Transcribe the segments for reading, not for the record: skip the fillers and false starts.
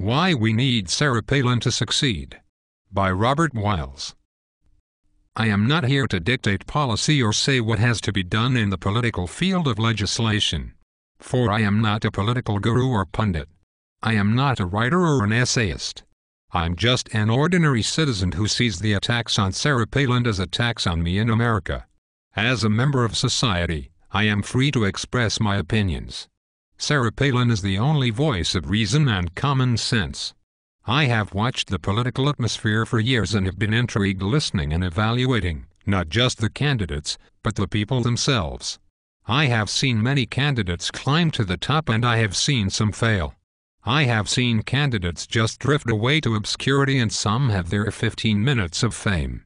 Why We Need Sarah Palin to Succeed, by Robert Wiles. I am not here to dictate policy or say what has to be done in the political field of legislation, for I am not a political guru or pundit. I am not a writer or an essayist. I'm just an ordinary citizen who sees the attacks on Sarah Palin as attacks on me in America. As a member of society, I am free to express my opinions. Sarah Palin is the only voice of reason and common sense. I have watched the political atmosphere for years and have been intrigued listening and evaluating, not just the candidates, but the people themselves. I have seen many candidates climb to the top and I have seen some fail. I have seen candidates just drift away to obscurity and some have their 15 minutes of fame.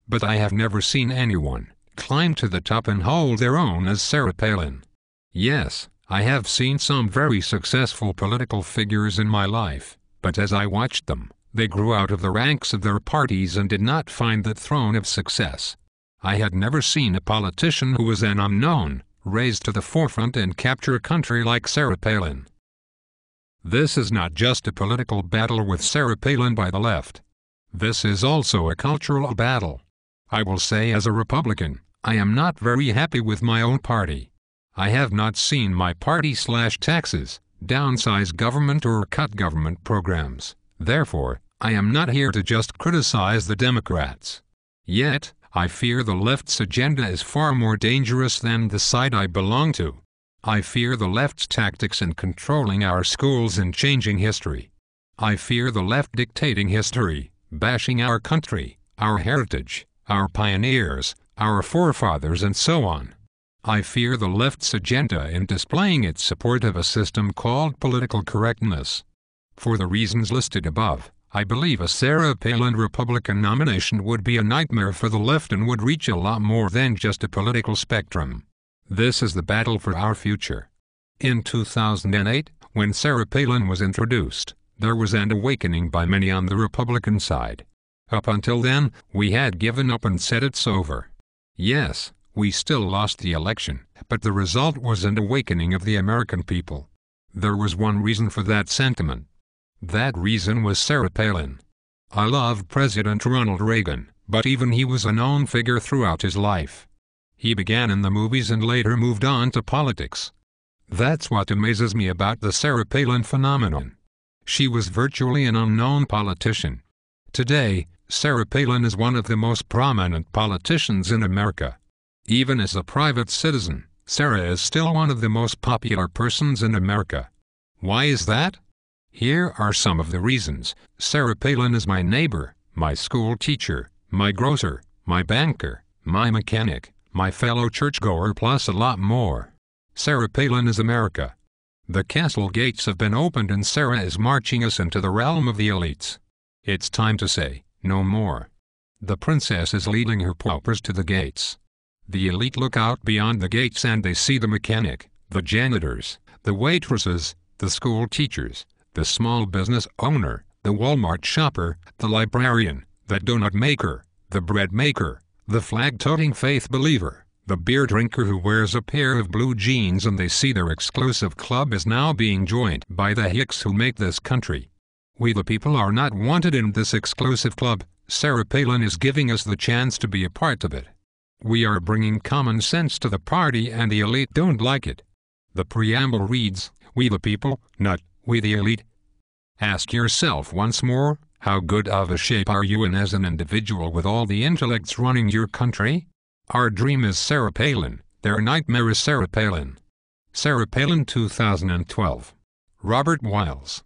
But I have never seen anyone climb to the top and hold their own as Sarah Palin. Yes, I have seen some very successful political figures in my life, but as I watched them, they grew out of the ranks of their parties and did not find the throne of success. I had never seen a politician who was an unknown raised to the forefront and capture a country like Sarah Palin. This is not just a political battle with Sarah Palin by the left. This is also a cultural battle. I will say as a Republican, I am not very happy with my own party. I have not seen my party slash taxes, downsize government or cut government programs. Therefore, I am not here to just criticize the Democrats. Yet, I fear the left's agenda is far more dangerous than the side I belong to. I fear the left's tactics in controlling our schools and changing history. I fear the left dictating history, bashing our country, our heritage, our pioneers, our forefathers and so on. I fear the left's agenda in displaying its support of a system called political correctness. For the reasons listed above, I believe a Sarah Palin Republican nomination would be a nightmare for the left and would reach a lot more than just a political spectrum. This is the battle for our future. In 2008, when Sarah Palin was introduced, there was an awakening by many on the Republican side. Up until then, we had given up and said it's over. Yes, we still lost the election, but the result was an awakening of the American people. There was one reason for that sentiment. That reason was Sarah Palin. I love President Ronald Reagan, but even he was a known figure throughout his life. He began in the movies and later moved on to politics. That's what amazes me about the Sarah Palin phenomenon. She was virtually an unknown politician. Today, Sarah Palin is one of the most prominent politicians in America. Even as a private citizen, Sarah is still one of the most popular persons in America. Why is that? Here are some of the reasons. Sarah Palin is my neighbor, my school teacher, my grocer, my banker, my mechanic, my fellow churchgoer, plus a lot more. Sarah Palin is America. The castle gates have been opened and Sarah is marching us into the realm of the elites. It's time to say, no more. The princess is leading her paupers to the gates. The elite look out beyond the gates and they see the mechanic, the janitors, the waitresses, the school teachers, the small business owner, the Walmart shopper, the librarian, the donut maker, the bread maker, the flag-toting faith believer, the beer drinker who wears a pair of blue jeans, and they see their exclusive club is now being joined by the hicks who make this country. We the people are not wanted in this exclusive club. Sarah Palin is giving us the chance to be a part of it. We are bringing common sense to the party and the elite don't like it. The preamble reads, "We the people, not we the elite." Ask yourself once more, how good of a shape are you in as an individual with all the intellects running your country? Our dream is Sarah Palin, their nightmare is Sarah Palin. Sarah Palin 2012. Robert Wiles.